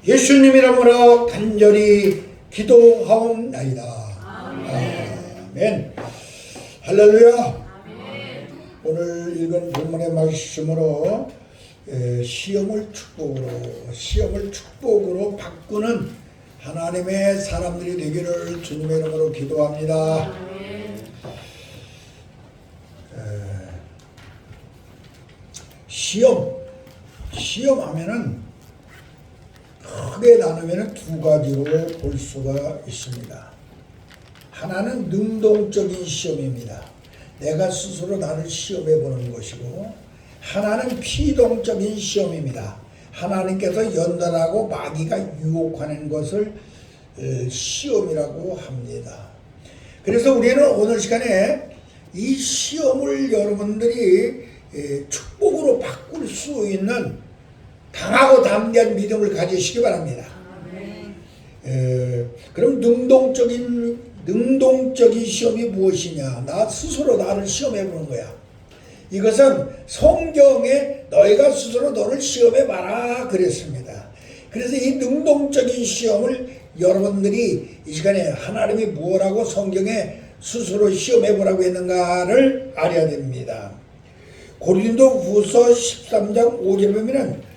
예수님 이름으로 간절히 기도하옵나이다. 아멘. 할렐루야. 오늘 읽은 본문의 말씀으로 시험을 축복으로 바꾸는 하나님의 사람들이 되기를 주님의 이름으로 기도합니다. 시험하면은 크게 나누면 두 가지로 볼 수가 있습니다. 하나는 능동적인 시험입니다. 내가 스스로 나를 시험해 보는 것이고, 하나는 피동적인 시험입니다. 하나님께서 연단하고 마귀가 유혹하는 것을 시험이라고 합니다. 그래서 우리는 오늘 시간에 이 시험을 여러분들이 축복으로 바꿀 수 있는 강하고 담대한 믿음을 가지시기 바랍니다. 그럼 능동적인 시험이 무엇이냐? 나 스스로 나를 시험해 보는 거야. 이것은 성경에 너희가 스스로 너를 시험해 봐라 그랬습니다. 그래서 이 능동적인 시험을 여러분들이 이 시간에 하나님이 무엇라고 성경에 스스로 시험해 보라고 했는가를 알아야 됩니다. 고린도후서 13장 5절에 보면은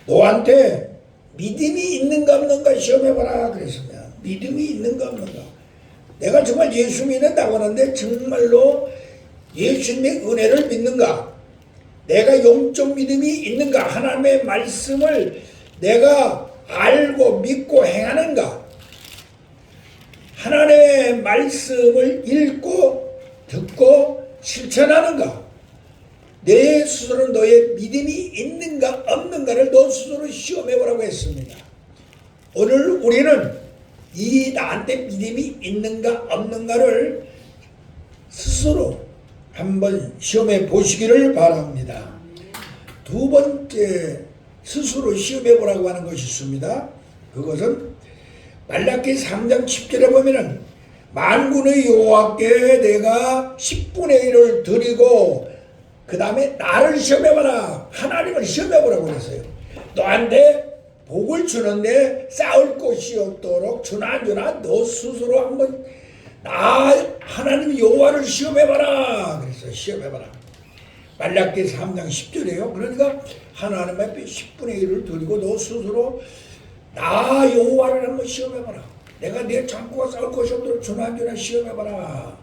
너한테 믿음이 있는가 없는가 시험해봐라 그랬습니다. 믿음이 있는가 없는가. 내가 정말 예수 믿는다고 하는데 정말로 예수님의 은혜를 믿는가? 내가 영적 믿음이 있는가? 하나님의 말씀을 내가 알고 믿고 행하는가? 하나님의 말씀을 읽고 듣고 실천하는가? 내 스스로 너의 믿음이 있는가 없는가를 너 스스로 시험해보라고 했습니다. 오늘 우리는 이 나한테 믿음이 있는가 없는가를 스스로 한번 시험해 보시기를 바랍니다. 두 번째 스스로 시험해보라고 하는 것이 있습니다. 그것은 말라기 3장 10절에 보면은 만군의 여호와께 내가 10분의 1을 드리고 그 다음에 나를 시험해봐라. 하나님을 시험해보라고 그랬어요. 너한테 복을 주는데 싸울 곳이 없도록 주나 안 주나 너 스스로 한번 나 하나님 여호와를 시험해봐라. 그래서 시험해봐라. 말라기 3장 10절이에요. 그러니까 하나님 앞에 10분의 1을 드리고 너 스스로 나 여호와를 한번 시험해봐라. 내가 내 창고가 싸울 곳이 없도록 주나 안 주나 시험해봐라.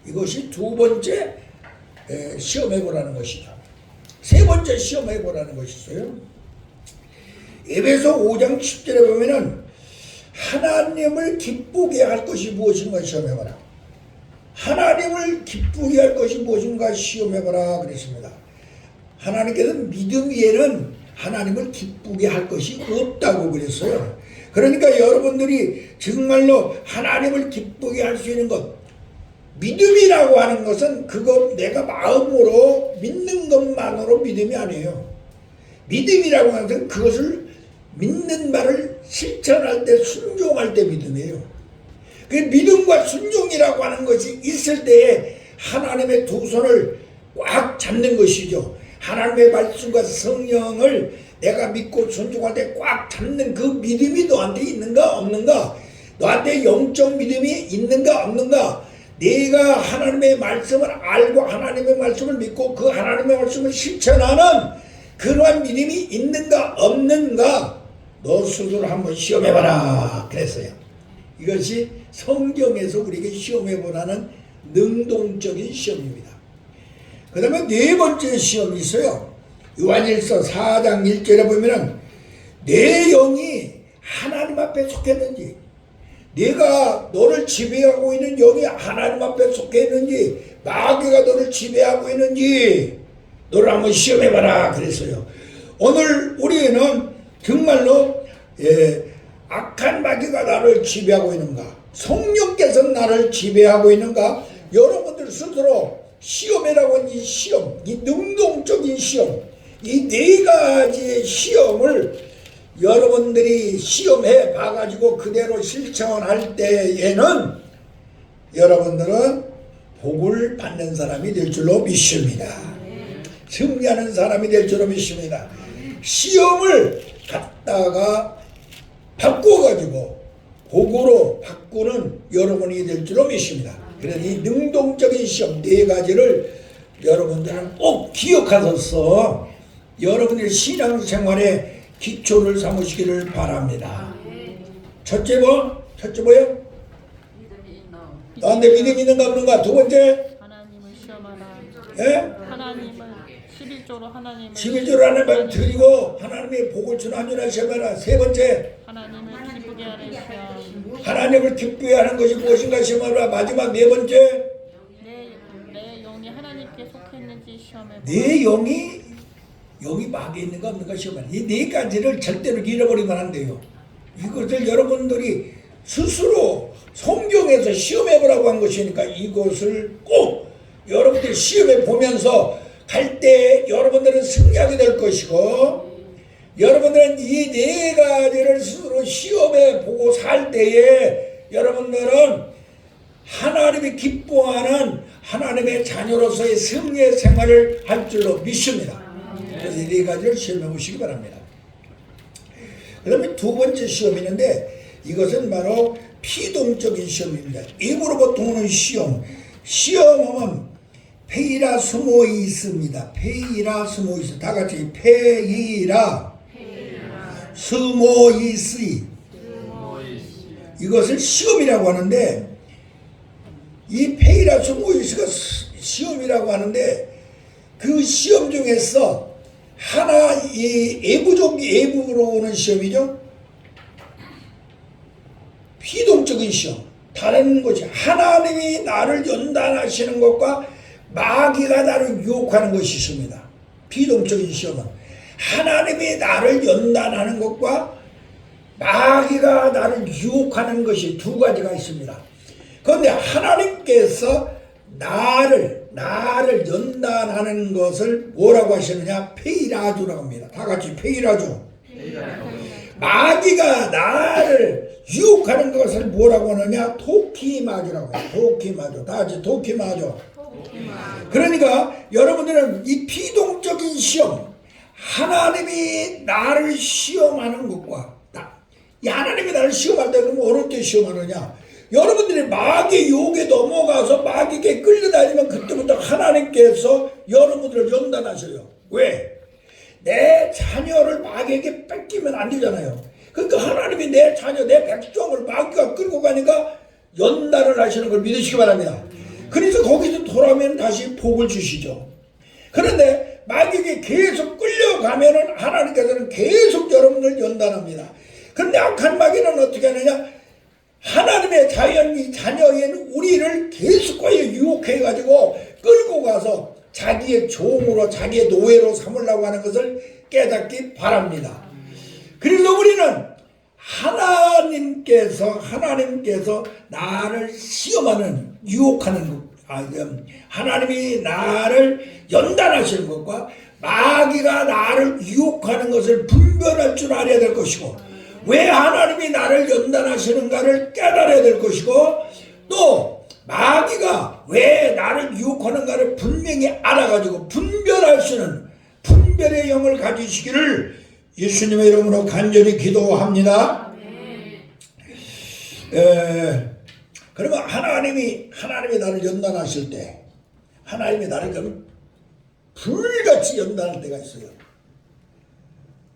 이것이 두 번째 시험해보라는 것이죠. 세 번째 시험해보라는 것이 있어요. 에베소 5장 10절에 보면은 하나님을 기쁘게 할 것이 무엇인가 시험해봐라. 하나님을 기쁘게 할 것이 무엇인가 시험해봐라 그랬습니다. 하나님께서는 믿음 위에는 하나님을 기쁘게 할 것이 없다고 그랬어요. 그러니까 여러분들이 정말로 하나님을 기쁘게 할 수 있는 것, 믿음이라고 하는 것은 그거 내가 마음으로 믿는 것만으로 믿음이 아니에요. 믿음이라고 하는 것은 그것을 믿는 말을 실천할 때 순종할 때 믿음이에요. 그 믿음과 순종이라고 하는 것이 있을 때에 하나님의 두 손을 꽉 잡는 것이죠. 하나님의 말씀과 성령을 내가 믿고 순종할 때 꽉 잡는 그 믿음이 너한테 있는가 없는가? 너한테 영적 믿음이 있는가 없는가? 내가 하나님의 말씀을 알고 하나님의 말씀을 믿고 그 하나님의 말씀을 실천하는 그러한 믿음이 있는가 없는가 너 스스로 한번 시험해봐라 그랬어요. 이것이 성경에서 우리에게 시험해보라는 능동적인 시험입니다. 그 다음에 네 번째 시험이 있어요. 요한일서 4장 1절에 보면은 내 영이 하나님 앞에 속했는지, 내가 너를 지배하고 있는 영이 하나님 앞에 속해 있는지, 마귀가 너를 지배하고 있는지 너를 한번 시험해봐라 그랬어요. 오늘 우리는 정말로 악한 마귀가 나를 지배하고 있는가, 성령께서 나를 지배하고 있는가, 여러분들 스스로 시험이라고 하는 이 시험, 이 능동적인 시험, 이 네 가지의 시험을 여러분들이 시험해 봐가지고 그대로 실천할 때에는 여러분들은 복을 받는 사람이 될 줄로 믿습니다. 승리하는 사람이 될 줄로 믿습니다. 시험을 갖다가 가지고 복으로 바꾸는 여러분이 될 줄로 믿습니다. 그래서 이 능동적인 시험 네 가지를 여러분들은 꼭 기억하셔서 여러분의 신앙생활에 기초를 삼으시기를 바랍니다. 첫째 뭐요? 나한테 믿음 있는가 없는가? 두 번째, 하나님을 시험하라. 예? 하나님을 11조로 하나님을 11조를 하나님을 드리고 하나님의 복을 주나니라 시험하라. 세 번째, 하나님을 기쁘게 하는 시험. 하나님을 기쁘게 하는 것이 무엇인가 시험하라. 마지막 네 번째, 내 영이 하나님께 속했는지 시험해 보라. 내 영이 마귀에 있는가 없는가 시험하라. 이 네 가지를 절대로 잃어버리면 안 돼요. 이것을 여러분들이 스스로 성경에서 시험해보라고 한 것이니까 이것을 꼭 여러분들이 시험해 보면서 갈 때 여러분들은 승리하게 될 것이고, 여러분들은 이 네 가지를 스스로 시험해 보고 살 때에 여러분들은 하나님이 기뻐하는 하나님의 자녀로서의 승리의 생활을 할 줄로 믿습니다. 그래서 이 네 가지를 시험해 보시기 바랍니다. 그 다음에 두 번째 시험이 있는데 이것은 바로 피동적인 시험입니다. 입으로부터 오는 시험. 시험은 페이라스모이스입니다. 페이라스모이스. 다 같이 페이라스모이스. 이것을 시험이라고 하는데 이 페이라스모이스가 시험이라고 하는데 그 시험 중에서 하나 이 외부로 오는 시험이죠. 피동적인 시험. 다른 것이 하나님이 나를 연단하시는 것과 마귀가 나를 유혹하는 것이 있습니다. 피동적인 시험은 하나님이 나를 연단하는 것과 마귀가 나를 유혹하는 것이 두 가지가 있습니다. 그런데 하나님께서 나를 연단하는 것을 뭐라고 하시느냐? 페이라주라고 합니다. 다 같이 페이라주. 마귀가 나를 유혹하는 것을 뭐라고 하느냐? 토키마주라고 해요. 토키마주. 다 같이 토키마주. 그러니까 여러분들은 이 피동적인 시험, 하나님이 나를 시험하는 것과 이 하나님이 나를 시험할 때 그러면 어느 때 시험하느냐? 여러분들이 마귀의 유혹에 넘어가서 마귀에게 끌려다니면 그때부터 하나님께서 여러분들을 연단하셔요. 왜? 내 자녀를 마귀에게 뺏기면 안 되잖아요. 그러니까 하나님이 내 자녀, 내 백성을 마귀가 끌고 가니까 연단을 하시는 걸 믿으시기 바랍니다. 그래서 거기서 돌아오면 다시 복을 주시죠. 그런데 마귀에게 계속 끌려가면은 하나님께서는 계속 여러분을 연단합니다. 그런데 악한 마귀는 어떻게 하느냐? 하나님의 자녀인 우리를 계속하여 유혹해가지고 끌고 가서 자기의 종으로, 자기의 노예로 삼으려고 하는 것을 깨닫기 바랍니다. 그래서 우리는 하나님께서 나를 시험하는, 유혹하는 것, 하나님이 나를 연단하시는 것과 마귀가 나를 유혹하는 것을 분별할 줄 알아야 될 것이고, 왜 하나님이 나를 연단하시는가를 깨달아야 될 것이고, 또 마귀가 왜 나를 유혹하는가를 분명히 알아가지고 분별할 수 있는 분별의 영을 가지시기를 예수님의 이름으로 간절히 기도합니다. 그러면 하나님이 나를 연단하실 때, 하나님이 나를 좀 불같이 연단할 때가 있어요.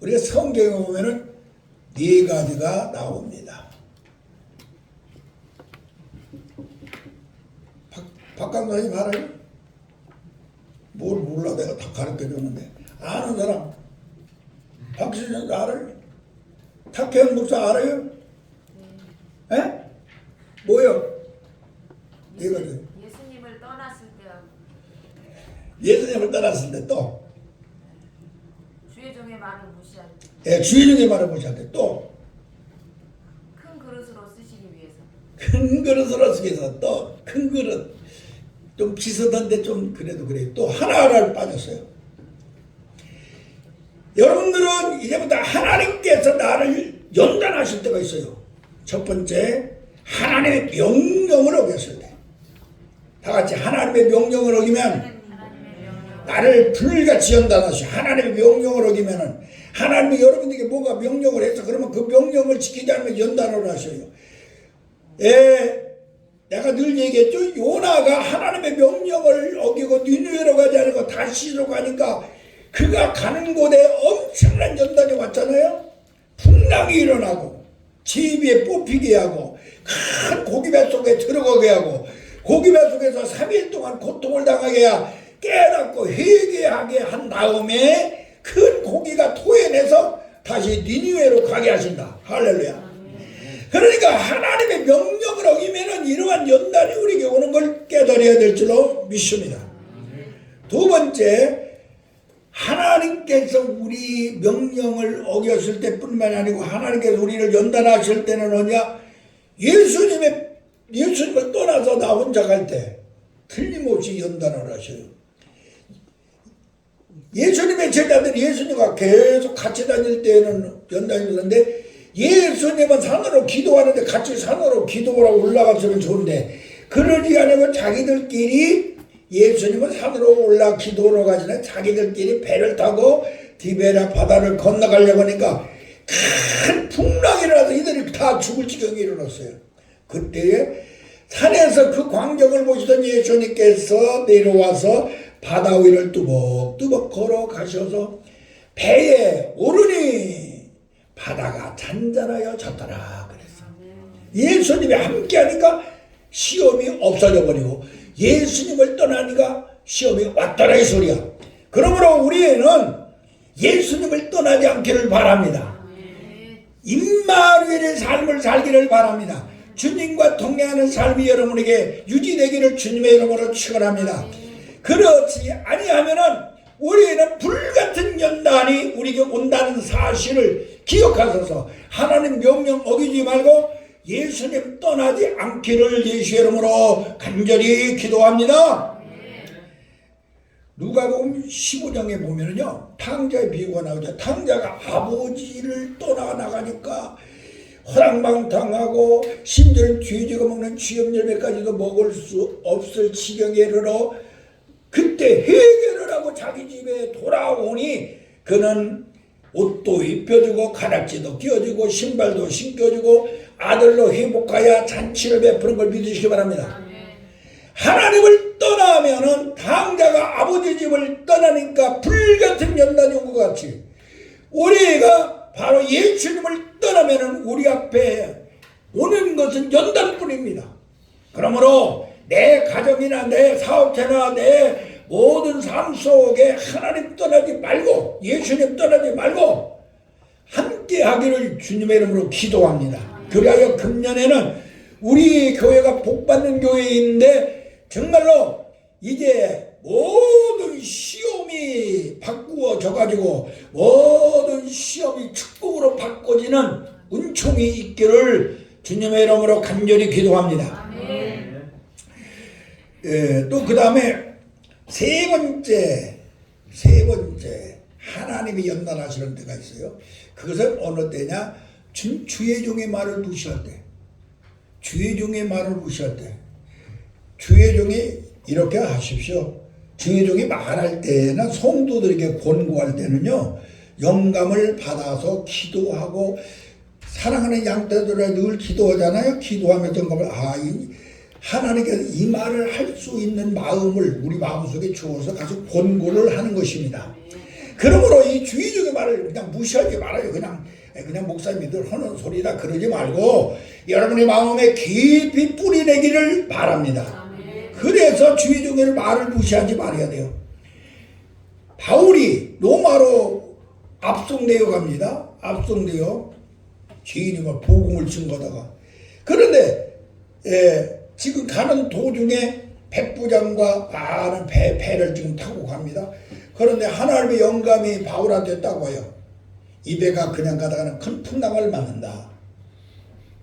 우리가 성경에 보면은 네 가지가 나옵니다. 박 강사님 알아요? 뭘 몰라, 내가 다 가르쳐줬는데. 아는 사람? 박수진 알아요? 탁혜영 목사 알아요? 에? 뭐요? 네 가지. 예수님을 떠났을 때하고 예수님을 떠났을 때 또. 주의 종의 말을 무시할 때, 예, 주인의 말을 무시할 때 또. 큰 그릇으로 쓰시기 위해서, 큰 그릇으로 쓰기 위해서 또 큰 그릇. 좀 비슷한데 좀 그래도 그래요. 또 하나를 빠졌어요. 여러분들은 이제부터 하나님께서 나를 연단하실 때가 있어요. 첫 번째, 하나님의 명령을 어겼을 때. 다 같이 하나님의 명령을 어기면 나를 불같이 연단하시오. 하나님의 명령을 어기면은 하나님이 여러분에게 뭔가 명령을 해서 그러면 그 명령을 지키지 않으면 연단을 하셔요. 내가 늘 얘기했죠. 요나가 하나님의 명령을 어기고 니느웨로 가지 않고 다시로 가니까 그가 가는 곳에 엄청난 연단이 왔잖아요. 풍랑이 일어나고 제비에 뽑히게 하고 큰 고기배 속에 들어가게 하고 고기배 속에서 3일 동안 고통을 당하게 깨닫고 회개하게 한 다음에 큰 고기가 토해내서 다시 니느웨로 가게 하신다. 할렐루야. 그러니까 하나님의 명령을 어기면은 이러한 연단이 우리에게 오는 걸 깨달아야 될 줄로 믿습니다. 두 번째, 하나님께서 우리 명령을 어겼을 때뿐만 아니고 하나님께서 우리를 연단하실 때는 어냐? 예수님을 떠나서 나 혼자 갈 때 틀림없이 연단을 하셔요. 예수님의 제자들이 예수님과 계속 같이 다닐 때에는 연단이 있는데 예수님은 산으로 기도하는데 같이 산으로 기도하고 올라갔으면 좋은데 그러지 않으면 자기들끼리 예수님은 산으로 올라 기도하러 가지나 자기들끼리 배를 타고 디베라 바다를 건너가려고 하니까 큰 풍랑이 일어나서 이들이 다 죽을 지경이 일어났어요. 그때에 산에서 그 광경을 보시던 예수님께서 내려와서 바다 위를 뚜벅뚜벅 걸어가셔서 배에 오르니 바다가 잔잔하여 졌더라 그랬어. 예수님이 함께하니까 시험이 없어져 버리고 예수님을 떠나니까 시험이 왔더라 이 소리야. 그러므로 우리는 예수님을 떠나지 않기를 바랍니다. 임마누엘의 삶을 살기를 바랍니다. 주님과 동행하는 삶이 여러분에게 유지되기를 주님의 이름으로 축원합니다. 그렇지 아니하면은 우리는 불같은 연단이 우리에게 온다는 사실을 기억하셔서 하나님 명령 어기지 말고 예수님 떠나지 않기를 예수의 이름으로 간절히 기도합니다. 누가복음 15장에 보면은요 탕자의 비유가 나오죠. 탕자가 아버지를 떠나가니까 허랑방탕하고 심지어는 죄지어 먹는 취업 열매까지도 먹을 수 없을 지경에 이르러 그때 회개를 하고 자기 집에 돌아오니 그는 옷도 입혀주고 가락지도 끼워주고 신발도 신겨주고 아들로 회복하여 잔치를 베푸는 걸 믿으시기 바랍니다. 하나님을 떠나면은 탕자가 아버지 집을 떠나니까 불같은 연단이 온 것 같이 우리가 바로 예수님을 떠나면은 우리 앞에 오는 것은 연단뿐입니다. 그러므로 내 가정이나 내 사업체나 내 모든 삶 속에 하나님 떠나지 말고 예수님 떠나지 말고 함께 하기를 주님의 이름으로 기도합니다. 그리하여 금년에는 우리 교회가 복받는 교회인데 정말로 이제 모든 시험이 바꾸어져 가지고 모든 시험이 축복으로 바꿔지는 은총이 있기를 주님의 이름으로 간절히 기도합니다. 또 그 다음에 세 번째 하나님이 연단하시는 때가 있어요. 그것은 어느 때냐? 주의 종의 말을 무시할 때. 주의 종의 말을 무시할 때. 주의 종이 이렇게 하십시오. 주의 종이 말할 때는 성도들에게 권고할 때는요 영감을 받아서 기도하고 사랑하는 양떼들을 늘 기도하잖아요. 기도하면서 영감을 하나님께서 이 말을 할 수 있는 마음을 우리 마음속에 주어서 가서 권고를 하는 것입니다. 그러므로 이 주의적인 말을 그냥 무시하지 말아요. 그냥 목사님들 하는 소리다 그러지 말고 여러분의 마음에 깊이 뿌리내기를 바랍니다. 그래서 주의적인 말을 무시하지 말아야 돼요. 바울이 로마로 압송되어 갑니다. 압송되어 죄인임을 복음을 증거다가 그런데 지금 가는 도중에 백부장과 많은 배를 지금 타고 갑니다. 그런데 하나님의 영감이 바울한테 있다고 해요. 이 배가 그냥 가다가는 큰 풍랑을 맞는다.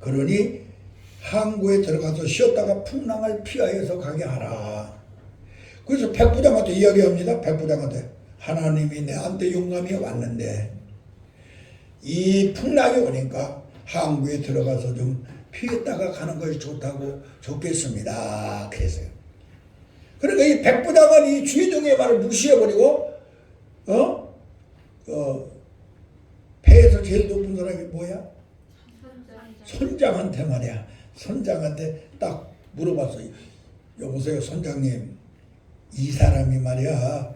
그러니 항구에 들어가서 쉬었다가 풍랑을 피하여서 가게 하라. 그래서 백부장한테 이야기합니다. 백부장한테 하나님이 내한테 영감이 왔는데 이 풍랑이 오니까 항구에 들어가서 좀 피했다가 가는 것이 좋겠습니다. 그랬어요. 그러니까 이 백부장은 이 주의종의 말을 무시해버리고 배에서 제일 높은 사람이 뭐야? 선장한테 말이야. 선장한테 딱 물어봤어. 여보세요 선장님, 이 사람이 말이야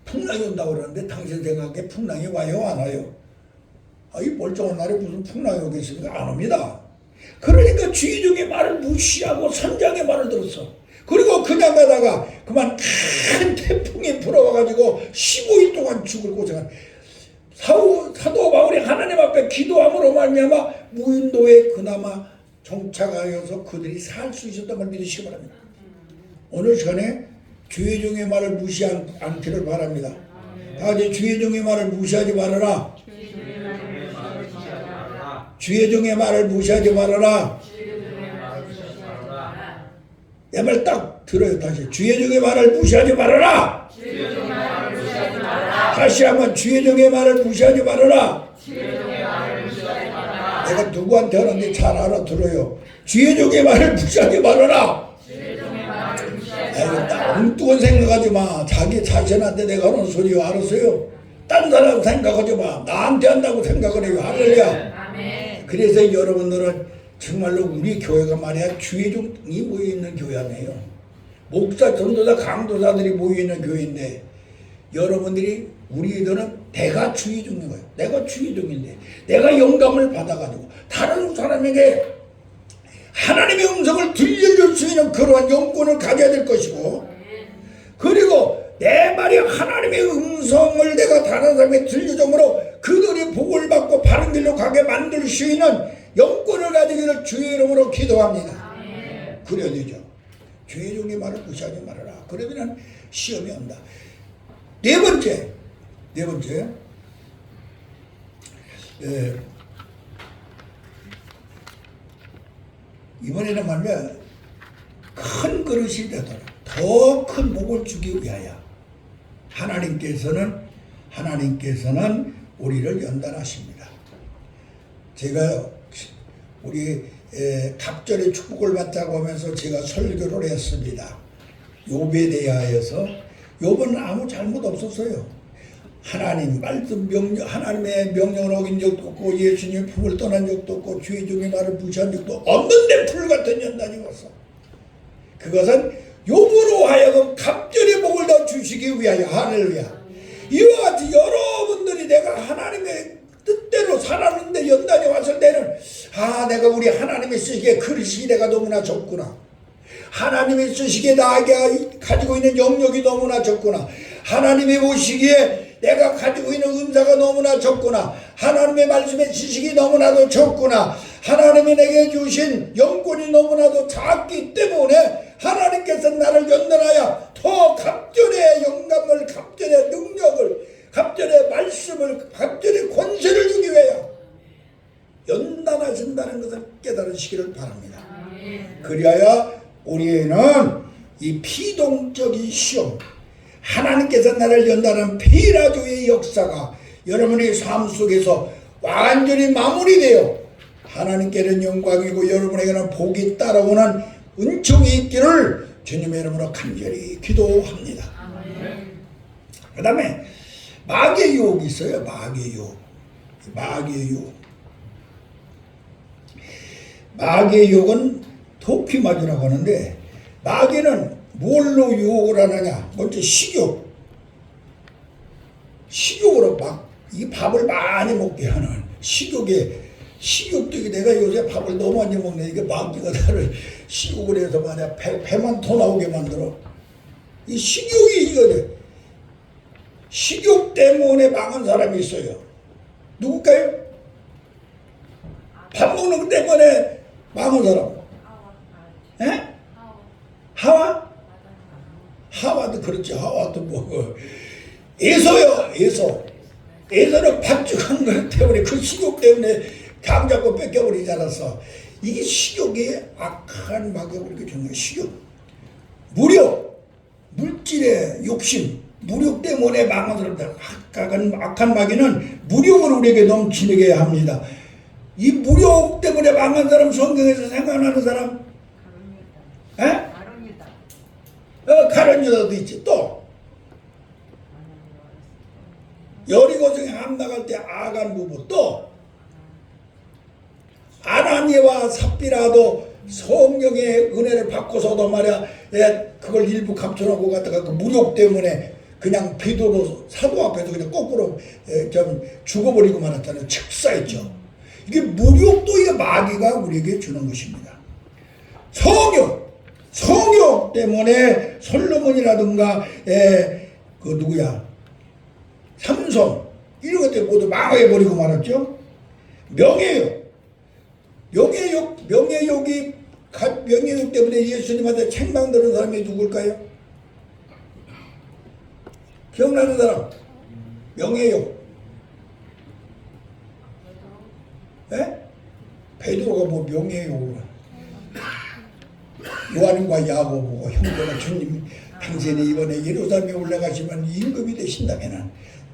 풍랑이 온다고 그러는데 당신 생각에 풍랑이 와요 안 와요? 이 멀쩡한 날에 무슨 풍랑이 오겠습니까? 안 옵니다. 그러니까 주의종의 말을 무시하고 선장의 말을 들었어. 그리고 그냥 가다가 그만 큰 태풍이 불어와가지고 15일 동안 죽을 고생한 사도 바울이 하나님 앞에 기도함으로 말미암아 무인도에 그나마 정착하여서 그들이 살 수 있었던 걸 믿으시기 바랍니다. 오늘 시간에 주의 종의 말을 무시하지 않기를 바랍니다. 다 같이 주의 종의 말을 무시하지 말아라. 주의 종의 말을 무시하지 말아라. 내 말 딱 들어요. 다시 주의 종의 말을 무시하지 말아라. 다시 한번 주의 종의 말을 무시하지 말아라. 내가 누구한테 하는데 잘 알아들어요. 주의 종의 말을 무시하지 말아라. 딱 엉뚱한 생각하지 마. 자기 자신한테 내가 하는 소리요. 알았어요? 딴 사람 생각하지 마. 나한테 한다고 생각을 해요. 할렐루야. 그래서 여러분들은 정말로 우리 교회가 말이야 주의 종이 모여있는 교회 아니에요. 목사, 전도사, 강도사들이 모여있는 교회인데 여러분들이 우리들은 내가 주의 종인 거예요. 내가 주의 종인데 내가 영감을 받아가지고 다른 사람에게 하나님의 음성을 들려줄 수 있는 그러한 영권을 가져야 될 것이고, 그리고 내 말이 하나님의 음성을 내가 다른 사람에게 들려줌으로 그들이 복을 받고 바른 길로 가게 만들 수 있는 영권을 가지기를 주의 이름으로 기도합니다. 그래야 되죠. 주의 종의 말을 무시하지 말아라. 그러면 시험이 온다. 네 번째 이번에는 말이야 큰 그릇이 되도록 더 큰 복을 주기 위하여 하나님께서는 우리를 연단하십니다. 제가 우리 갑절의 축복을 받자고 하면서 제가 설교를 했습니다. 욥에 대하여서 욥은 아무 잘못 없었어요. 하나님 말씀 하나님의 명령을 어긴 적도 없고 예수님의 품을 떠난 적도 없고 주의 종의 말을 무시한 적도 없는데 불같은 연단이 왔어. 그것은 욥으로 하여금 갑절의 복을 더 주시기 위하여. 할렐루야. 이와 같이 여러분들이 내가 하나님의 뜻대로 살았는데 연단이 왔을 때는 내가 우리 하나님이 쓰시기에 그릇이 내가 너무나 적구나. 하나님이 쓰시기에 나에게 가지고 있는 영역이 너무나 적구나. 하나님이 보시기에 내가 가지고 있는 은사가 너무나 적구나. 하나님의 말씀의 지식이 너무나도 적구나. 하나님이 내게 주신 영권이 너무나도 작기 때문에 하나님께서 나를 연단하여 더 갑절의 영감을, 갑절의 능력을, 갑절의 말씀을, 갑절의 권세를 주기 위하여 연단하신다는 것을 깨달으시기를 바랍니다. 그리하여 우리는 이 피동적인 시험, 하나님께서 나를 연단하는 피라조의 역사가 여러분의 삶 속에서 완전히 마무리되어 하나님께는 영광이고 여러분에게는 복이 따라오는 은총이 있기를 주님의 이름으로 간절히 기도합니다. 그 다음에 마귀의 유혹이 있어요. 마귀의 유혹은 도피마귀라고 하는데, 마귀는 뭘로 유혹을 하느냐? 먼저 식욕으로 막 이 밥을 많이 먹게 하는 식욕도 내가 요새 밥을 너무 많이 먹네. 이게 마귀가 나를 식욕을 해서 말이야 배만 더 나오게 만들어. 이 식욕이 이거네. 식욕 때문에 망한 사람이 있어요. 누굴까요? 밥 먹는 것 때문에 망한 사람. 에? 하와도 그렇지. 하와도 뭐 에서요. 에서는 반죽한 것 때문에, 그 식욕 때문에 강 잡고 뺏겨버리지 않았어. 이게 식욕이 악한 마귀가 그렇게 주는 거야. 식욕, 무력, 물질의 욕심, 무력 때문에 망한 사람들. 악한 마귀는 무력을 우리에게 넘치게 합니다. 이 무력 때문에 망한 사람 성경에서 생각나는 사람? 가련 유다도 있지. 또 여리고성에 함 나갈 때 아간 부부, 또 아나니와 삽비라도 성령의 은혜를 받고서도 말이야, 그걸 일부 감춰놓고 갔다가 그 무력 때문에 그냥 베드로 사도 앞에서 그냥 거꾸로 좀 죽어버리고 말았잖아요. 즉사했죠. 이게 무력도 이게 마귀가 우리에게 주는 것입니다. 성욕 때문에 솔로몬이라든가 그 누구야 삼손 이런 것들 모두 망해버리고 말았죠. 명예욕 때문에 예수님한테 책망 들은 사람이 누굴까요? 기억나는 사람? 명예욕. 베드로가 뭐 명예욕을. 요한과 야고보고 형제가 주님 당신이 이번에 예루살렘에 올라가시면 임금이 되신다면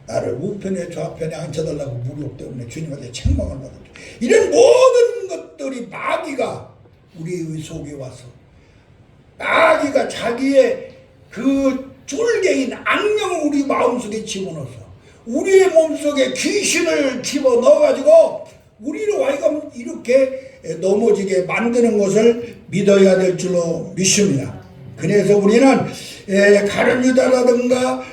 나를 우편에 좌편에 앉혀달라고 무력 때문에 주님한테 책망을 받았죠. 이런 모든 것들이 마귀가 우리 속에 와서 마귀가 자기의 그 쫄개인 악령을 우리 마음속에 집어넣어서 우리의 몸속에 귀신을 집어넣어가지고 우리로 하여금 이렇게 넘어지게 만드는 것을 믿어야 될 줄로 믿습니다. 그래서 우리는 가룟 유다라든가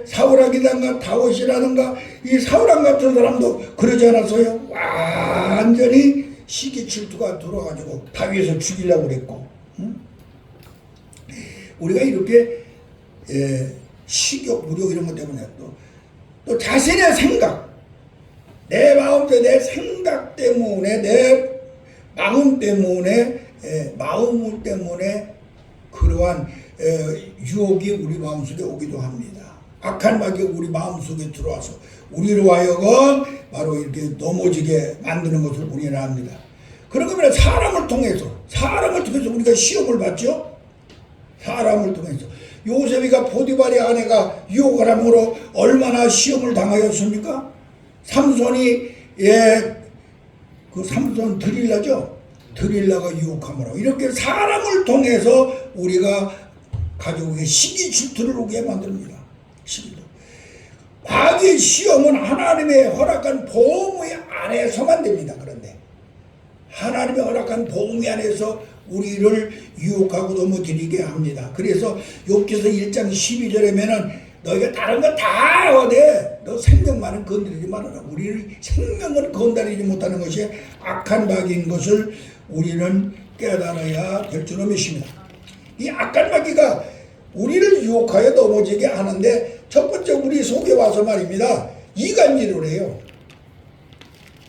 사울왕이라든가 다윗이라든가 이 사울왕 같은 사람도 그러지 않았어요? 완전히 시기 질투가 들어가지고 다윗을 죽이려고 그랬고, 우리가 이렇게 식욕, 무력 이런 것 때문에 또 자신의 생각, 내 마음속에 내 생각 때문에 내 마음 때문에 그러한 유혹이 우리 마음속에 오기도 합니다. 악한 마귀가 우리 마음속에 들어와서 우리로 하여금 바로 이렇게 넘어지게 만드는 것을 우리는 압니다. 그러면 사람을 통해서 우리가 시험을 받죠. 사람을 통해서 요셉이가 보디발의 아내가 유혹을 함으로 얼마나 시험을 당하였습니까? 삼손이 그 삼손 드릴라죠. 드릴라가 유혹함으로 이렇게 사람을 통해서 우리가 가지고 계신 시기 질투를 오게 만듭니다. 시기도. 마귀의 시험은 하나님의 허락한 보험의 안에서만 됩니다. 그런데 하나님의 허락한 보험의 안에서 우리를 유혹하고 넘어뜨리게 합니다. 그래서 욥기서 1장 12절에면은 너희가 다른 거 다 얻어. 너 생명만은 건드리지 말아라. 우리를 생명을 건드리지 못하는 것이 악한 마귀인 것을 우리는 깨달아야 될 줄로 믿습니다. 이 악한 마귀가 우리를 유혹하여 넘어지게 하는데 첫 번째 우리 속에 와서 말입니다. 이간질을 해요.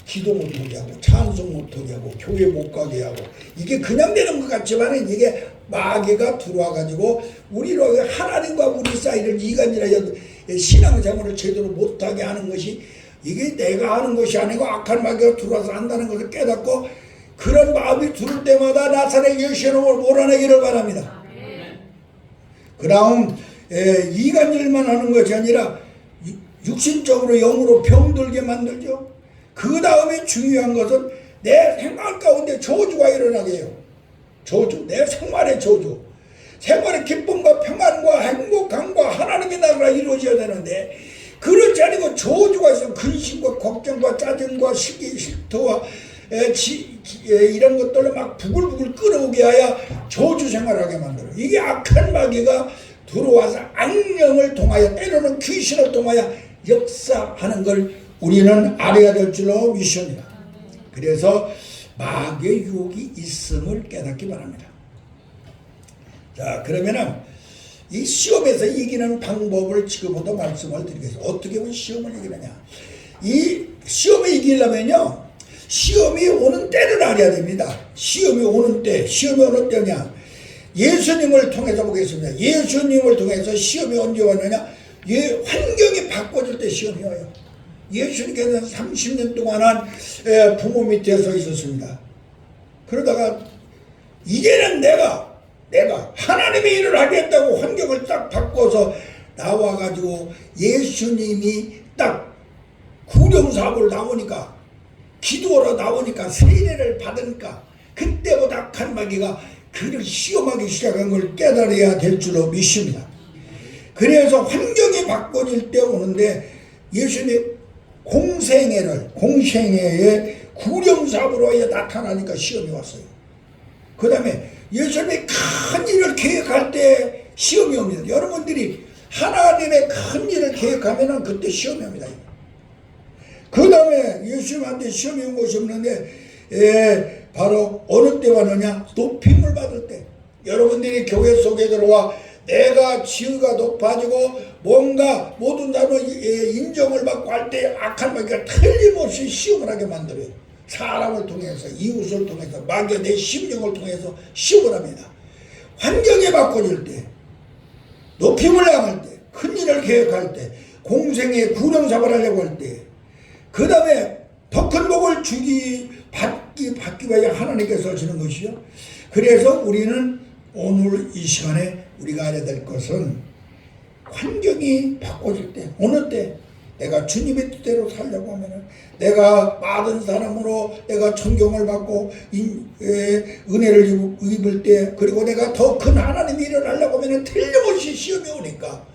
기도 못하게 하고 찬송 못하게 하고 교회 못 가게 하고 이게 그냥 되는 것 같지만 이게 마귀가 들어와가지고 우리로 하나님과 우리 사이를 이간질하여 신앙생활을 제대로 못하게 하는 것이 이게 내가 하는 것이 아니고 악한 마귀가 들어와서 한다는 것을 깨닫고 그런 마음이 들을 때마다 나사렛 예수의 이름으로 몰아내기를 바랍니다. 그 다음 이간질만 하는 것이 아니라 육신적으로 영으로 병들게 만들죠. 그 다음에 중요한 것은 내 생활 가운데 저주가 일어나게 해요. 저주, 내 생활의 저주. 생활의 기쁨과 평안과 행복함과 하나님의 나라가 이루어져야 되는데 그렇지 않고 저주가 있어 근심과 걱정과 짜증과 시기 질투와 이런 것들로 막 부글부글 끓어오게 하여 저주 생활하게 만들어. 이게 악한 마귀가 들어와서 악령을 통하여 때로는 귀신을 통하여 역사하는 걸 우리는 알아야 될 줄로 믿습니다. 그래서 마귀의 유혹이 있음을 깨닫기 바랍니다. 자, 그러면은 이 시험에서 이기는 방법을 지금부터 말씀을 드리겠습니다. 어떻게 하면 시험을 이기느냐? 이 시험을 이기려면요, 시험이 오는 때를 알아야 됩니다. 시험이 오는 때냐? 예수님을 통해서 보겠습니다. 예수님을 통해서 시험이 언제 왔느냐? 환경이 바꿔질 때 시험이 와요. 예수님께서는 30년 동안은 부모 밑에 서 있었습니다. 그러다가 이제는 내가 하나님의 일을 하겠다고 환경을 딱 바꿔서 나와가지고 예수님이 딱 구령사업을 나오니까 기도하러 나오니까 세례를 받으니까 그때보다 악한 마귀가 그를 시험하기 시작한 걸 깨달아야 될 줄로 믿습니다. 그래서 환경이 바꿔질 때 오는데 예수님이 공생애의 구령사부로 나타나니까 시험이 왔어요. 그 다음에 예수님이 큰 일을 계획할 때 시험이 옵니다. 여러분들이 하나님의 큰 일을 계획하면 그때 시험이 옵니다. 그 다음에 예수님한테 시험이 온 것이 없는데 바로 어느 때 왔느냐? 높임을 받을 때. 여러분들이 교회 속에 들어와 내가 지위가 높아지고 뭔가 모든 사람은 인정을 받고 할 때 악한 마귀가 틀림없이 시험을 하게 만들어요. 사람을 통해서, 이웃을 통해서, 마귀의 내 심령을 통해서 시험을 합니다. 환경이 바꿔질 때, 높임을 향할 때, 큰 일을 계획할 때, 공생의 구령사를 하려고 할 때, 그 다음에 더 큰 복을 받기 위하여 하나님께서 주는 것이요. 그래서 우리는 오늘 이 시간에 우리가 알아야 될 것은 환경이 바꿔질 때, 어느 때 내가 주님의 뜻대로 살려고 하면은 내가 많은 사람으로 내가 존경을 받고 은혜를 입을 때, 그리고 내가 더 큰 하나님의 일을 하려고 하면은 틀림없이 시험이 오니까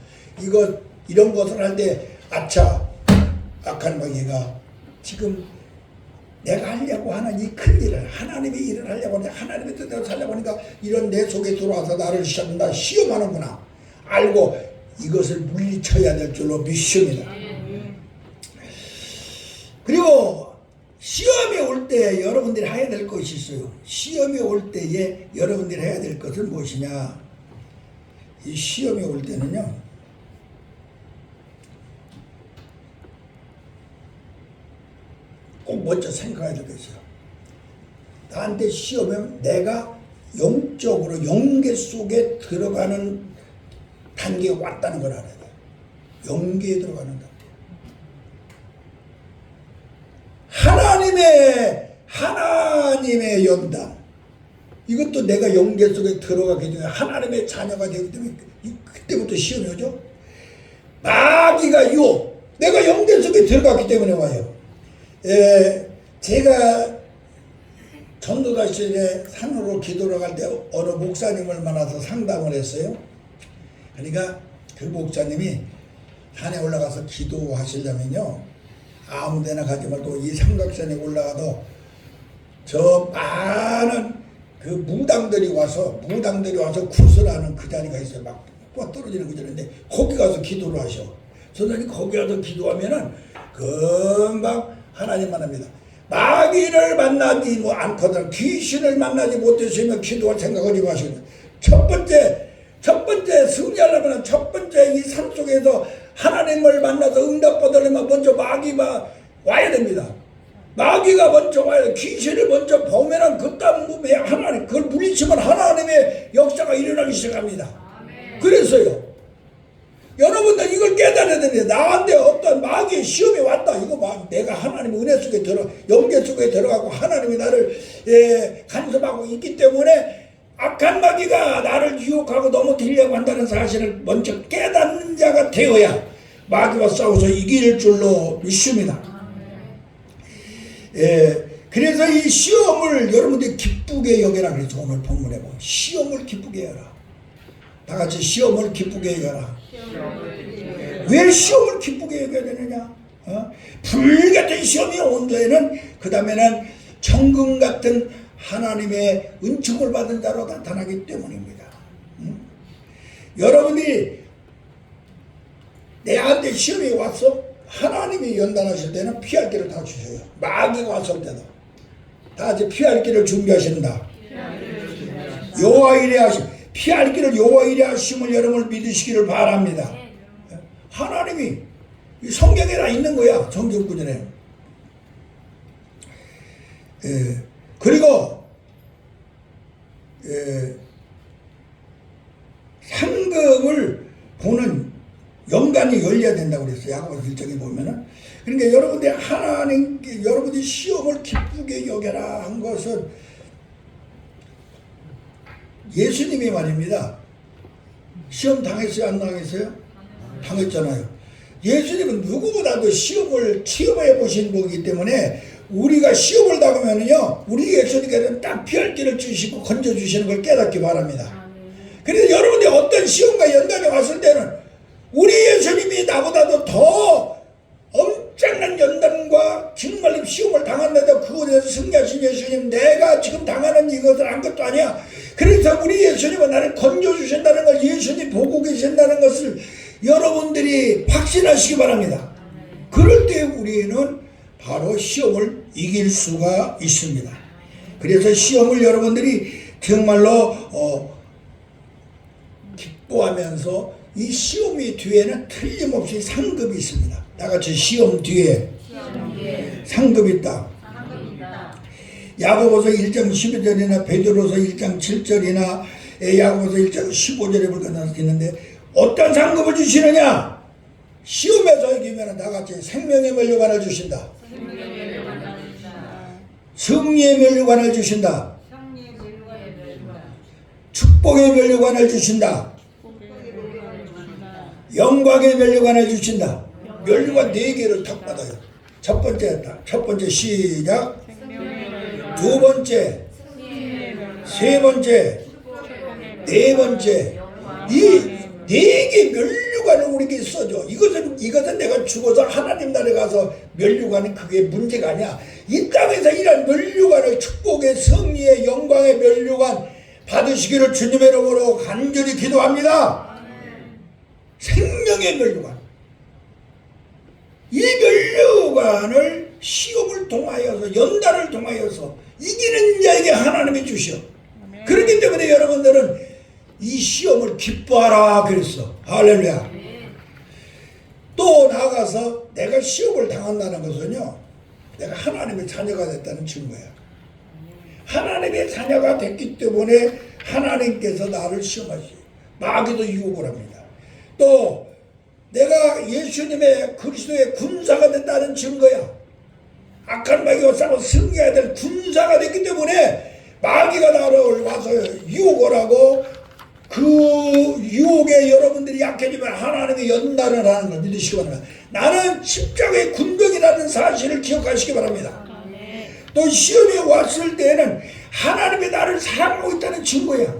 이런 것을 할 때 아차, 악한 마귀가 지금 내가 하려고 하는 이 큰 일을, 하나님의 일을 하려고 하니까, 하나님의 뜻대로 살려고 하니까 이런 내 속에 들어와서 나를 시험하는구나 알고 이것을 물리쳐야 될 줄로 믿습니다. 그리고 시험이 올 때 여러분들이 해야 될 것이 있어요. 시험이 올 때에 여러분들이 해야 될 것은 무엇이냐? 이 시험이 올 때는요, 꼭 먼저 생각해야 될 것이요. 나한테 시험은 내가 영적으로 영계 속에 들어가는 단계에 왔다는 걸 알아야 돼요. 영계에 들어가는 단계. 하나님의 연단. 이것도 내가 영계 속에 들어가기 전에 하나님의 자녀가 되기 때문에 그때부터 시험이 오죠. 마귀가 유혹. 내가 영계 속에 들어갔기 때문에 와요. 제가 전도다 시절에 산으로 기도를 갈 때 어느 목사님을 만나서 상담을 했어요. 그러니까 그 목사님이 산에 올라가서 기도하시려면요, 아무 데나 가지 말고 이 삼각산에 올라가도 저 많은 그 무당들이 와서 구슬하는 그 자리가 있어요. 막 떨어지는 그 자리인데 거기 가서 기도를 하셔. 선생님 거기 가서 기도하면은 금방 하나님 만납니다. 마귀를 만나지 않거든 귀신을 만나지 못했으면 기도할 생각하지 마시고, 첫 번째 승리하려면 첫 번째 이 산속에서 하나님을 만나서 응답받으려면 먼저 마귀가 와야 됩니다. 마귀가 먼저 와야 돼. 귀신을 먼저 보면은 그 다음 하나님 그걸 물리치면 하나님의 역사가 일어나기 시작합니다. 그래서요, 여러분들 이걸 깨달아야 됩니다. 나한테 어떤 마귀의 시험이 왔다. 이거 내가 하나님의 은혜 속에 영계 속에 들어가고 하나님이 나를 간섭하고 있기 때문에 악한 마귀가 나를 유혹하고 넘어뜨리려고 한다는 사실을 먼저 깨닫는 자가 되어야 마귀와 싸워서 이길 줄로 믿습니다. 그래서 이 시험을 여러분들이 기쁘게 여겨라. 그래서 오늘 본문에 보면 시험을 기쁘게 여라. 다 같이 시험을 기쁘게 여겨라. 왜 시험을 기쁘게 여겨야 되느냐? 불같은 시험이 온 데에는 그 다음에는 정금 같은 하나님의 은총을 받은 자로 나타나기 때문입니다. 여러분이 내한테 시험이 왔어? 하나님이 연단하실 때는 피할 길을 다 주셔요. 마귀가 왔을 때도 다 같이 피할 길을 준비하신다. 여호와 이레 하심, 피할 길을 여호와 이레 하심을 여러분을 믿으시기를 바랍니다. 하나님이 성경에 다 있는 거야. 성경 구절에. 그리고 상급을 보는 연간이 열려야 된다고 그랬어요. 야고보서 1장에 보면은. 그러니까 여러분들 하나님께 여러분이 시험을 기쁘게 여겨라 한 것은 예수님이 말입니다. 시험 당했어요? 안 당했어요? 당했잖아요. 예수님은 누구보다도 시험을 체험해 보신 분이기 때문에 우리가 시험을 당하면요, 우리 예수님께서는 딱 피할 길을 주시고 건져주시는 걸 깨닫기 바랍니다. 그래서 여러분이 어떤 시험과 연단이 왔을 때는 우리 예수님이 나보다도 더 엄청난 연단과 정말 시험을 당한다도 그곳에서 승리하신 예수님, 내가 지금 당하는 이것은 아무것도 아니야. 그래서 우리 예수님은 나를 건져주신다는 걸 예수님 보고 계신다는 것을 여러분들이 확신하시기 바랍니다. 그럴 때 우리는 바로 시험을 이길 수가 있습니다. 그래서 시험을 여러분들이 정말로 기뻐하면서, 이 시험이 뒤에는 틀림없이 상급이 있습니다. 다같이 시험 뒤에 상급이 있다. 야고보서 1장 12절이나 베드로서 1장 7절이나 야고보서 1장 15절에 볼까 있는데, 어떤 상급을 주시느냐? 시험에서 이기면 다같이 생명의 면류관을 주신다. 승리의 면류관을 주신다. 축복의 면류관을 주신다. 영광의 면류관을 주신다. 면류관 4개를 탁 받아요. 첫 번째 시작. 두 번째, 세 번째, 네 번째. 이 4개 면류관을 우리에게 써줘. 이것은 내가 죽어서 하나님 나라에 가서 면류관은 그게 문제가 아니야. 이 땅에서 이런 면류관을, 축복의, 승리의, 영광의 면류관 받으시기를 주님의 이름으로 간절히 기도합니다. 생명의 면류관. 이 면류관을 시험을 통하여서, 연단을 통하여서 이기는 자에게 하나님이 주셔. 그렇기 때문에 여러분들은 이 시험을 기뻐하라 그랬어. 할렐루야. 또 나아가서 내가 시험을 당한다는 것은요, 내가 하나님의 자녀가 됐다는 증거야. 하나님의 자녀가 됐기 때문에 하나님께서 나를 시험하시, 마귀도 유혹을 합니다. 또 내가 예수님의 그리스도의 군사가 됐다는 증거야. 악한 마귀와 싸워 승리해야 될 군사가 됐기 때문에 마귀가 나를 와서 유혹을 하고, 그 유혹에 여러분들이 약해지면 하나님이 연단을 하는 걸 믿으시기 바랍니다. 나는 십자가의 군병이라는 사실을 기억하시기 바랍니다. 또 시험이 왔을 때에는 하나님이 나를 사랑하고 있다는 증거야.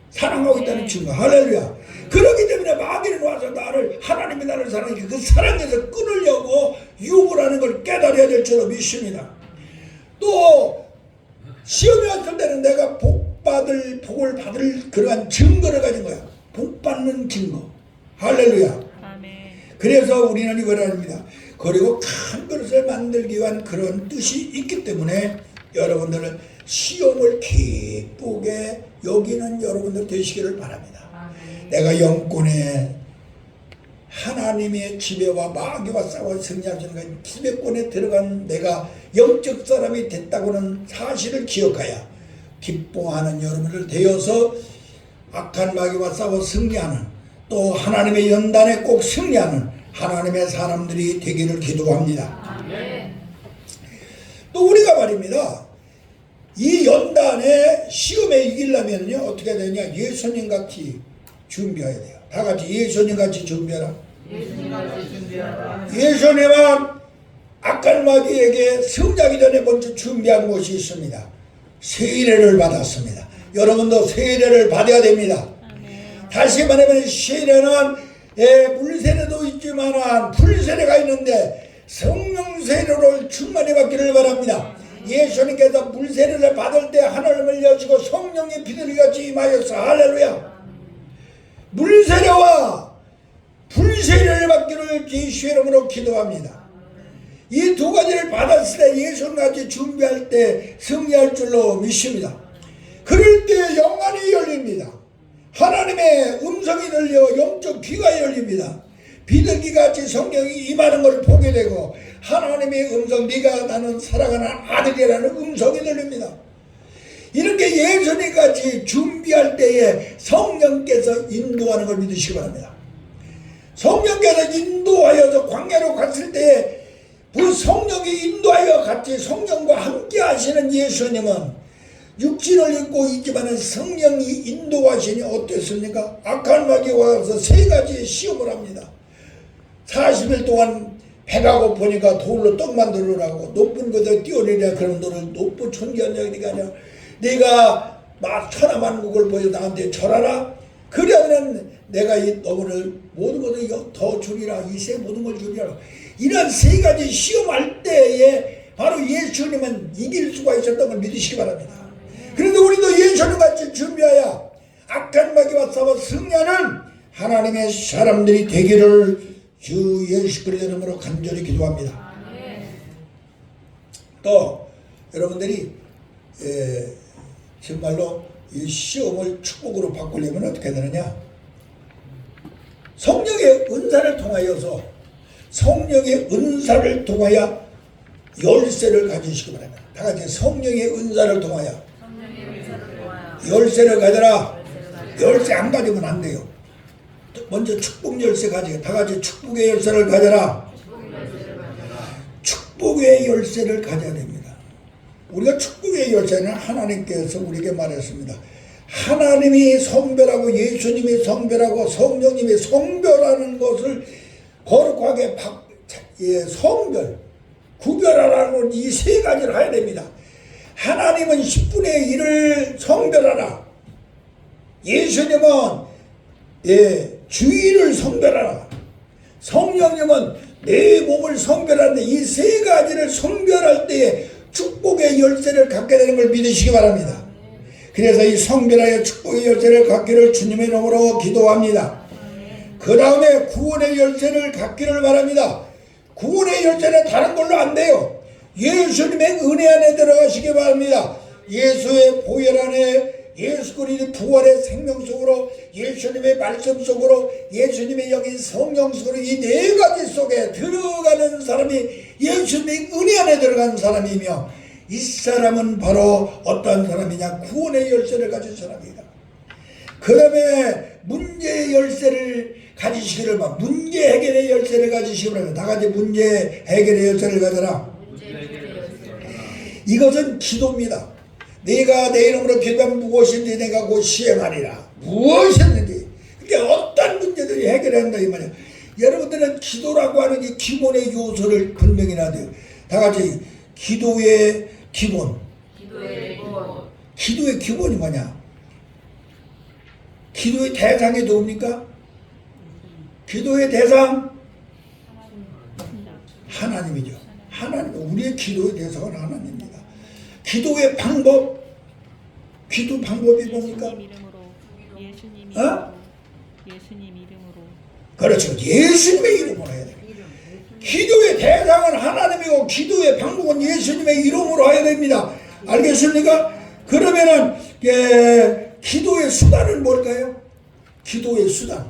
사랑하고 있다는 증거. 할렐루야. 그렇기 때문에 마귀는 와서 하나님이 나를 사랑하니까 그 사랑에서 끊으려고 유혹을 하는 걸 깨달아야 될 줄로 믿습니다. 또 시험이 왔을 때는 내가 복을 받을 그러한 증거를 가진 거야. 복 받는 증거. 할렐루야. 그래서 우리는 이걸 합니다. 그리고 큰 그릇을 만들기 위한 그런 뜻이 있기 때문에 여러분들은 시험을 기쁘게 여기는 여러분들 되시기를 바랍니다. 내가 영권에 하나님의 지배와 마귀와 싸워 승리하시는 것, 지배권에 들어간 내가 영적 사람이 됐다고는 사실을 기억하여 기뻐하는 여러분들 되어서 악한 마귀와 싸워 승리하는, 또 하나님의 연단에 꼭 승리하는 하나님의 사람들이 되기를 기도합니다. 또 우리가 말입니다, 이 연단에 시험에 이기려면요 어떻게 되냐? 예수님 같이 준비해야 돼요. 다 같이 예수님 같이 준비하라. 예수님은 악한 마귀에게 승리하기 전에 먼저 준비한 것이 있습니다. 세례를 받았습니다. 여러분도 세례를 받아야 됩니다. 다시 말하면 세례는 물세례도 있지만 불세례가 있는데 성령 세례를 충만히 받기를 바랍니다. 예수님께서 물세례를 받을 때 하늘을 여시고 성령이 비둘기같이 임하여서 할렐루야. 물세례와 불세례를 받기를 예수의 이름으로 기도합니다. 이 두 가지를 받았을 때 예수님같이 준비할 때 승리할 줄로 믿습니다. 그럴 때 영안이 열립니다. 하나님의 음성이 들려 영적 귀가 열립니다. 비둘기같이 성령이 임하는 걸 보게 되고 하나님의 음성, 네가 나는 사랑하는 아들이라는 음성이 들립니다. 이렇게 예수님같이 준비할 때에 성령께서 인도하는 걸 믿으시기 바랍니다. 성령께서 인도하여서 광야로 갔을 때에 그 성령이 인도하여 같이 성령과 함께 하시는 예수님은 육신을 입고 있지만 성령이 인도하시니 어땠습니까? 악한 마귀가 와서 3가지의 시험을 합니다. 40일 동안 배가 고프니까 돌로 떡 만들으라고 높은 곳에 뛰어내려 그런 너를 높은 존귀한자가 아니야. 네가 막 천하만국을 보여 나한테 절하라. 그러면 내가 이 너를 모든 것을 더 주리라. 이 세 모든 걸 주리라. 이런 세 가지 시험할 때에 바로 예수님은 이길 수가 있었던 걸 믿으시기 바랍니다. 그래도 우리도 예수님같이 준비하여 악한 마귀와 싸워 승리하는 하나님의 사람들이 되기를 주 예수 그리스도 이름으로 간절히 기도합니다. 또 여러분들이 정말로 이 시험을 축복으로 바꾸려면 어떻게 되느냐? 성령의 은사를 통하여서 성령의 은사를 통하여 열쇠를 가지시기 바랍니다. 다 같이 성령의 은사를 통하여 열쇠를 가져라. 열쇠 안 가지면 안 돼요. 먼저 축복 열쇠 가지고 다 같이 축복의 열쇠를 가져라. 축복의 열쇠를 가져야 됩니다. 우리가 축복의 열쇠는 하나님께서 우리에게 말했습니다. 하나님이 성별하고 예수님이 성별하고 성령님이 성별하는 것을 거룩하게 성별, 구별하라는 이 세 가지를 해야 됩니다. 하나님은 10분의 1을 성별하라. 예수님은 주의를 성별하라. 성령님은 내 몸을 성별하는데 이 세 가지를 성별할 때에 축복의 열쇠를 갖게 되는 걸 믿으시기 바랍니다. 그래서 이 성별하여 축복의 열쇠를 갖기를 주님의 이름으로 기도합니다. 그 다음에 구원의 열쇠를 갖기를 바랍니다. 구원의 열쇠는 다른 걸로 안 돼요. 예수님의 은혜 안에 들어가시기 바랍니다. 예수의 보혈 안에 예수 그리스도의 부활의 생명 속으로 예수님의 말씀 속으로 예수님의 여기 성령 속으로 이 네 가지 속에 들어가는 사람이 예수님의 은혜 안에 들어가는 사람이며 이 사람은 바로 어떤 사람이냐? 구원의 열쇠를 가진 사람이다. 그 다음에 문제의 열쇠를 가지시기를 바랍니다. 문제 해결의 열쇠를 가지시기 바랍니다. 다 같이 문제 해결의 열쇠를 가져라. 이것은 기도입니다. 내가 내 이름으로 기도하면 무엇인지 내가 곧 시행하리라. 무엇이었는지. 그러니까 어떤 문제들이 해결한다 이 말이야. 여러분들은 기도라고 하는 이 기본의 요소를 분명히 해야 돼요. 다 같이 기도의 기본. 기도의 기본이 뭐냐? 기도의 대상이 누굽니까? 기도의 대상 하나님이죠. 하나님, 우리의 기도의 대상은 하나님입니다. 기도의 방법, 기도 방법이 뭡니까? 예수님 이름으로. 그렇죠. 예수님의 이름으로 해야 돼요. 기도의 대상은 하나님이고 기도의 방법은 예수님의 이름으로 해야 됩니다. 알겠습니까? 그러면은 기도의 수단은 뭘까요? 기도의 수단.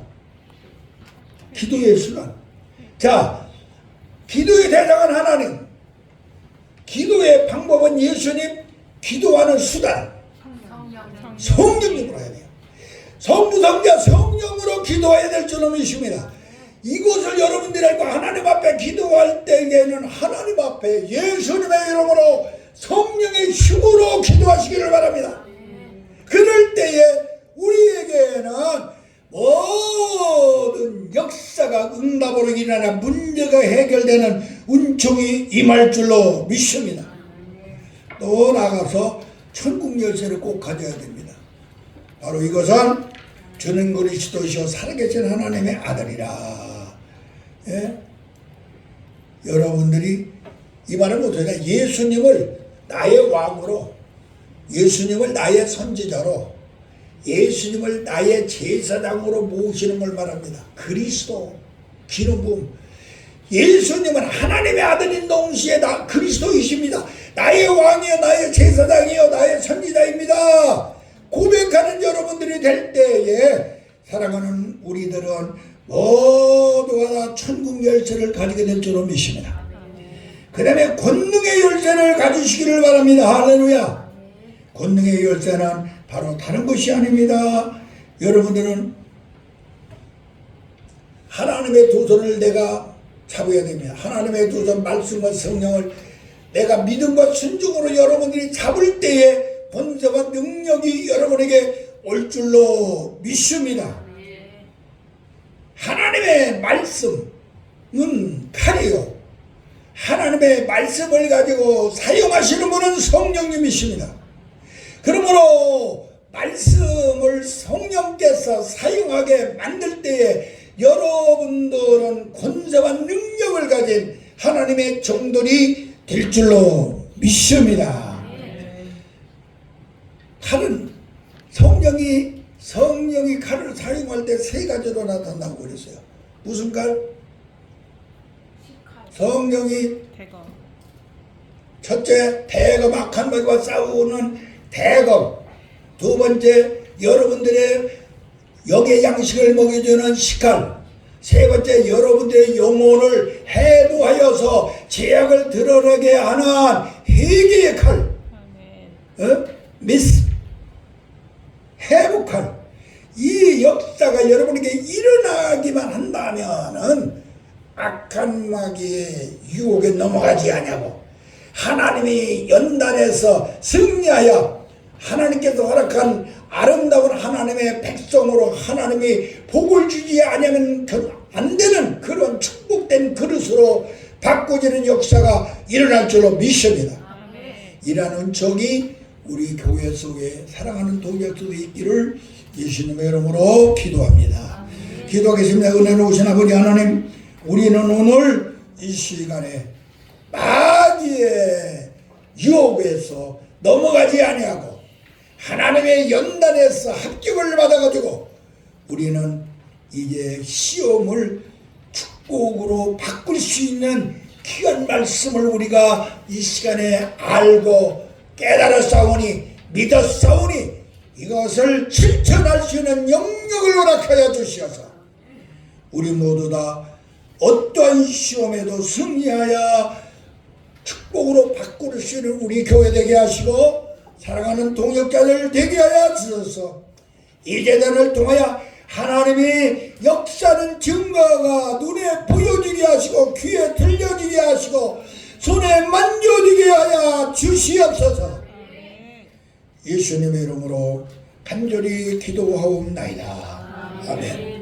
기도의 수단. 자, 기도의 대상은 하나님. 기도의 방법은 예수님. 기도하는 수단. 성령님으로 해야 돼요. 성부, 성자, 성령으로 기도해야 될 줄로 믿습니다. 이것을 여러분들이 알고 하나님 앞에 기도할 때에는 하나님 앞에 예수님의 이름으로 성령의 힘으로 기도하시기를 바랍니다. 그럴 때에 우리에게는 모든 역사가 응답으로 일어나 문제가 해결되는 은총이 임할 줄로 믿습니다. 또 나가서 천국 열쇠를 꼭 가져야 됩니다. 바로 이것은 주는 그리스도시요 살아계신 하나님의 아들이라. 예? 여러분들이 이 말을 못하냐? 예수님을 나의 왕으로, 예수님을 나의 선지자로, 예수님을 나의 제사장으로 모시는 걸 말합니다. 그리스도, 기름 부음. 예수님은 하나님의 아들인 동시에 그리스도이십니다. 나의 왕이요, 나의 제사장이요, 나의 선지자입니다. 고백하는 여러분들이 될 때에 사랑하는 우리들은 모두가 다 천국 열쇠를 가지게 될 줄로 믿습니다. 그 다음에 권능의 열쇠를 가지시기를 바랍니다. 할렐루야. 권능의 열쇠는 바로 다른 것이 아닙니다. 여러분들은 하나님의 두 손을 내가 잡아야 됩니다. 하나님의 두 손 말씀과 성령을 내가 믿음과 순종으로 여러분들이 잡을 때에 권세와 능력이 여러분에게 올 줄로 믿습니다. 하나님의 말씀은 칼이요. 하나님의 말씀을 가지고 사용하시는 분은 성령님이십니다. 그러므로 말씀을 성령께서 사용하게 만들 때에 여러분들은 권세와 능력을 가진 하나님의 종들이 될 줄로 믿습니다. 칼은 성령이 칼을 사용할 때 세 가지로 나타나고 그랬어요. 무슨 칼? 성령이 대검. 첫째, 대검, 악한 마귀와 싸우는 대검. 두 번째, 여러분들의 영의 양식을 먹여주는 식칼. 세 번째, 여러분들의 영혼을 해부하여서 죄악을 드러내게 하는 회개의 칼. 미스 회복칼. 이 역사가 여러분에게 일어나기만 한다면은 악한 마귀의 유혹에 넘어가지 않냐고. 하나님이 연단해서 승리하여 하나님께서 허락한 아름다운 하나님의 백성으로 하나님이 복을 주지 않으면 안 되는 그런 축복된 그릇으로 바꿔지는 역사가 일어날 줄로 믿습니다. 이러한 은총이 우리 교회 속에 사랑하는 동역 속에 있기를 예수님의 이름으로 기도합니다. 기도하겠습니다. 은혜로 오신 아버지 하나님, 우리는 오늘 이 시간에 마귀의 유혹에서 넘어가지 아니하고 하나님의 연단에서 합격을 받아가지고 우리는 이제 시험을 축복으로 바꿀 수 있는 귀한 말씀을 우리가 이 시간에 알고 깨달았사오니 믿었사오니 이것을 실천할 수 있는 영역을 허락하여 주시어서 우리 모두 다 어떠한 시험에도 승리하여 축복으로 바꿀 수 있는 우리 교회 되게 하시고 사랑하는 동역자들 되게 하여 주셔서 이 재단을 통하여 하나님이 역사는 증거가 눈에 보여지게 하시고 귀에 들려지게 하시고 손에 만져지게 하여 주시옵소서. 예수님의 이름으로 간절히 기도하옵나이다. 아멘.